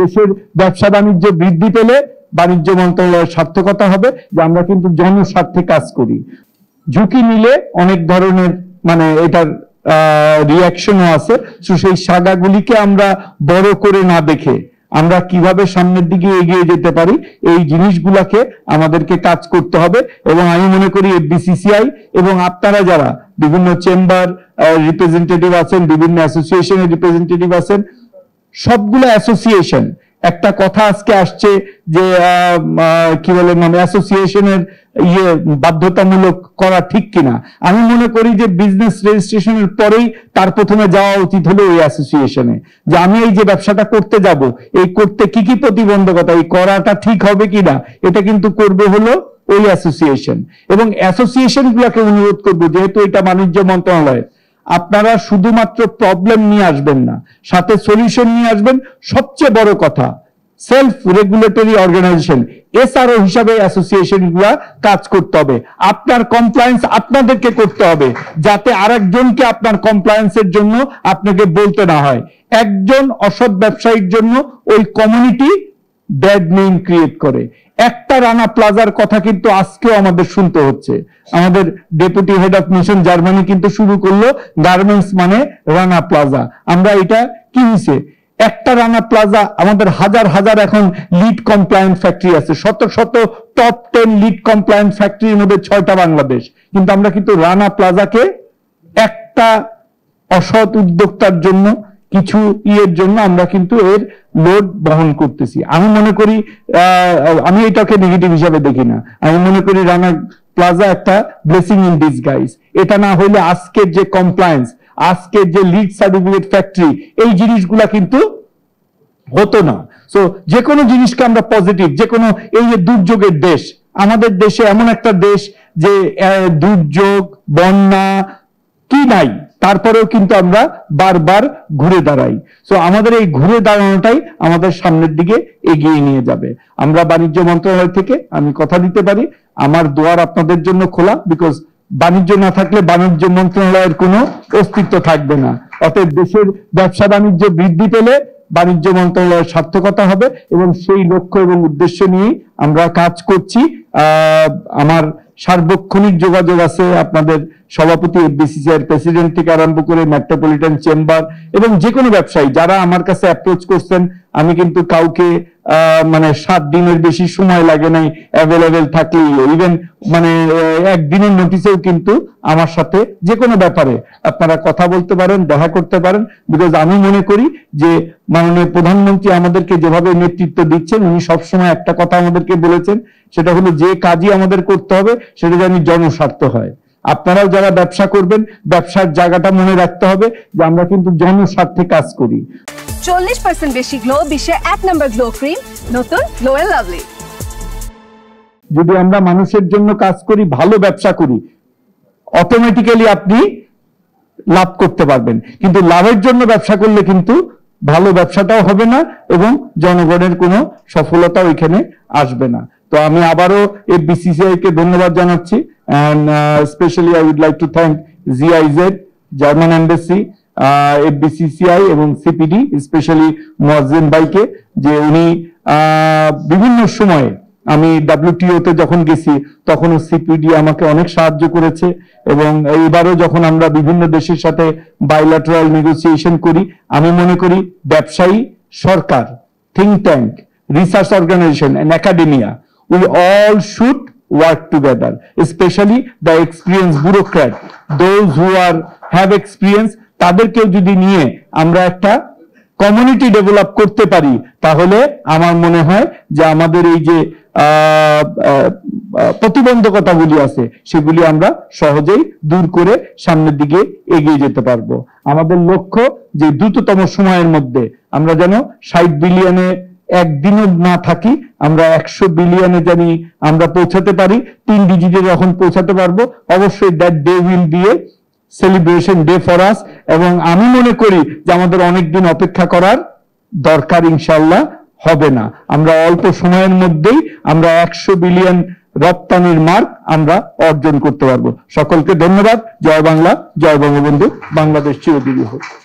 দেশের ব্যবসা বাণিজ্য বৃদ্ধি পেলে বাণিজ্য মন্ত্রণালয়ের সার্থকতা হবে যে আমরা কিন্তু জনস্বার্থে কাজ করি। ঝুঁকি নিলে অনেক ধরনের মানে এটার রিয়াকশনও আছে। সেই সাগাগুলিকে আমরা বড় করে না দেখে আমরা কিভাবে সামনের দিকে এগিয়ে যেতে পারি এই জিনিসগুলাকে আমাদেরকে কাজ করতে হবে। এবং আমি মনে করি এফবিসিসিআই এবং আপনারা যারা বিভিন্ন চেম্বার রিপ্রেজেন্টেটিভ আছেন, বিভিন্ন অ্যাসোসিয়েশনের রিপ্রেজেন্টেটিভ আছেন, সবগুলো অ্যাসোসিয়েশন একটা কথা আজকে আসছে যে কি বলে মানে অ্যাসোসিয়েশনের বাধ্যতামূলক করা ঠিক কিনা। আমি মনে করি যে বিজনেস রেজিস্ট্রেশনের পরেই তার প্রথমে যাওয়া উচিত হলো ওই অ্যাসোসিয়েশনে, যে আমি এই যে ব্যবসাটা করতে যাব এই করতে কি কি প্রতিবন্ধকতা, এই করাটা ঠিক হবে কিনা, এটা কিন্তু করবে হলো ওই অ্যাসোসিয়েশন। এবং অ্যাসোসিয়েশন গুলাকে অনুরোধ করবো, যেহেতু এটা বাণিজ্য মন্ত্রণালয়, আপনারা শুধুমাত্র প্রবলেম নিয়ে আসবেন না, সাথে সলিউশন নিয়ে আসবেন। সবচেয়ে বড় কথা, সেলফ রেগুলেটরি অর্গানাইজেশন এসআরও হিসাবে অ্যাসোসিয়েশন গুলা কাজ করতে হবে। আপনার কমপ্লায়েন্স আপনাদেরকে করতে হবে, যাতে আরেকজনকে আপনার কমপ্লায়েন্সের জন্য আপনাকে বলতে না হয়। একজন অসৎ ব্যবসায়ীর জন্য ওই কমিউনিটি ব্যাড নেম ক্রিয়েট করে। একটা রানা প্লাজার কথা কিন্তু আজকেও আমাদের শুনতে হচ্ছে। আমাদের deputy head of mission Germany কিন্তু শুরু করলো গার্মেন্টস মানে রানা প্লাজা। আমরা এটা কি হয়েছে, একটা রানা প্লাজা, আমাদের হাজার হাজার এখন লিড কমপ্লায়েন্ট ফ্যাক্টরি আছে, শত শত টপ 10 লিড কমপ্লায়েন্ট ফ্যাক্টরির মধ্যে 6টা বাংলাদেশ। কিন্তু আমরা কিন্তু রানা প্লাজাকে একটা অসৎ উদ্যোক্তার জন্য কিছু ইয়ের জন্য আমরা কিন্তু এর লোড বহন করতেছি। আমি মনে করি আমি এটাকে নেগেটিভ হিসাবে দেখি না। আমি মনে করি রানা প্লাজা একটা ব্লেসিং ইন ডিসগাইজ। এটা না হইলে আজকের যে কমপ্লায়েন্স, আজকের যে লিড সার্টিফিকেট ফ্যাক্টরি, এই জিনিসগুলা কিন্তু হতো না। সো যে কোনো জিনিসকে আমরা পজিটিভ, যে কোনো এই যে দুর্যোগের দেশ, আমাদের দেশে এমন একটা দেশ যে দুর্যোগ বন্যা কি নাই, তারপরেও কিন্তু আমরা বারবার ঘুরে দাঁড়াই। সো আমাদের এই ঘুরে দাঁড়ানোটাই আমাদের সামনের দিকে এগিয়ে নিয়ে যাবে। আমরা বাণিজ্য মন্ত্রণালয় থেকে আমি কথা দিতে পারি, আমার দুয়ার আপনাদের জন্য খোলা, বিকজ বাণিজ্য না থাকলে বাণিজ্য মন্ত্রণালয়ের কোনো অস্তিত্ব থাকবে না। অতএব দেশের ব্যবসা বাণিজ্য বৃদ্ধি পেলে বাণিজ্য মন্ত্রণালয়ের সার্থকতা হবে এবং সেই লক্ষ্য এবং উদ্দেশ্য নিয়ে আমরা কাজ করছি। আমার সার্বক্ষণিক যোগাযোগ আছে আপনাদের সভাপতি এফবিসিসিআই প্রেসিডেন্ট থেকে আরম্ভ করে মেট্রোপলিটন চেম্বার এবং যে কোনো ব্যবসায়ী যারা আমার কাছে অ্যাপ্রোচ করছেন। আমি কিন্তু কাউকে মানে 7 দিনের বেশি সময় লাগে নাই অ্যাভেলেবেল থাকলেই, ইভেন মানে একদিনের নোটিশেও কিন্তু আমার সাথে যে কোনো ব্যাপারে আপনারা কথা বলতে পারেন, দেখা করতে পারেন। বিকজ আমি মনে করি যে মাননীয় প্রধানমন্ত্রী আমাদেরকে যেভাবে নেতৃত্ব দিচ্ছেন, উনি সবসময় একটা কথা আমাদেরকে বলেছেন, সেটা হলো যে কাজই আমাদের করতে হবে সেটা যেন জনস্বার্থ হয়। আপনারাও যারা ব্যবসা করবেন, ব্যবসার জায়গাটা মনে রাখতে হবে যে আমরা কিন্তু জনস্বার্থে কাজ করি। 40% বেশি গ্লো, বিশ্বের 1 নম্বর গ্লো ক্রিম, নতুন গ্লো এন্ড লাভলি। যদি আমরা মানুষের জন্য কাজ করি, ভালো ব্যবসা করি, অটোমেটিক্যালি আপনি লাভ করতে পারবেন। কিন্তু লাভের জন্য ব্যবসা করলে কিন্তু ভালো ব্যবসাটাও হবে না এবং জনগণের কোনো সফলতা ওইখানে আসবে না। তো আমি আবারও এফবিসিসিআই কে ধন্যবাদ জানাচ্ছি। and especially I would like to thank GIZ, German Embassy, FBCCI এবং সিপিডি, স্পেশালি মোয়াজ্জেম ভাইকে, যে উনি বিভিন্ন সময়ে আমি WTO তে যখন গেছি তখনও সিপিডি আমাকে অনেক সাহায্য করেছে এবং এইবারও যখন আমরা বিভিন্ন দেশের সাথে বাইল্যাটারাল নেগোসিয়েশন করি, আমি মনে করি ব্যবসায়ী, সরকার, think tank, research organisation and academia, we all should work together, especially the experienced bureaucrat, those who have experience, তাদেরকেও যদি নিয়ে আমরা একটা কমিউনিটি ডেভেলপ করতে পারি, তাহলে আমার মনে হয় যে আমাদের এই যে প্রতিবন্ধকতাগুলি আছে সেগুলি আমরা সহজেই দূর করে সামনের দিকে এগিয়ে যেতে পারবো। আমাদের লক্ষ্য যে দ্রুততম সময়ের মধ্যে আমরা যেন 60 বিলিয়নে একদিনও না থাকি, আমরা 100 বিলিয়নে জানি আমরা পৌঁছাতে পারি, 3 ডিজিটে যখন পৌঁছাতে পারবো, অবশ্যই that day will B A celebration day for us. এবং আমি মনে করি যে আমাদের অনেক দিন অপেক্ষা করার দরকার ইনশাআল্লাহ হবে না। আমরা অল্প সময়ের মধ্যেই আমরা 100 বিলিয়ন রপ্তানির মার্ক আমরা অর্জন করতে পারবো। সকলকে ধন্যবাদ। জয় বাংলা, জয় বঙ্গবন্ধু, বাংলাদেশ চিরদিনই হোক।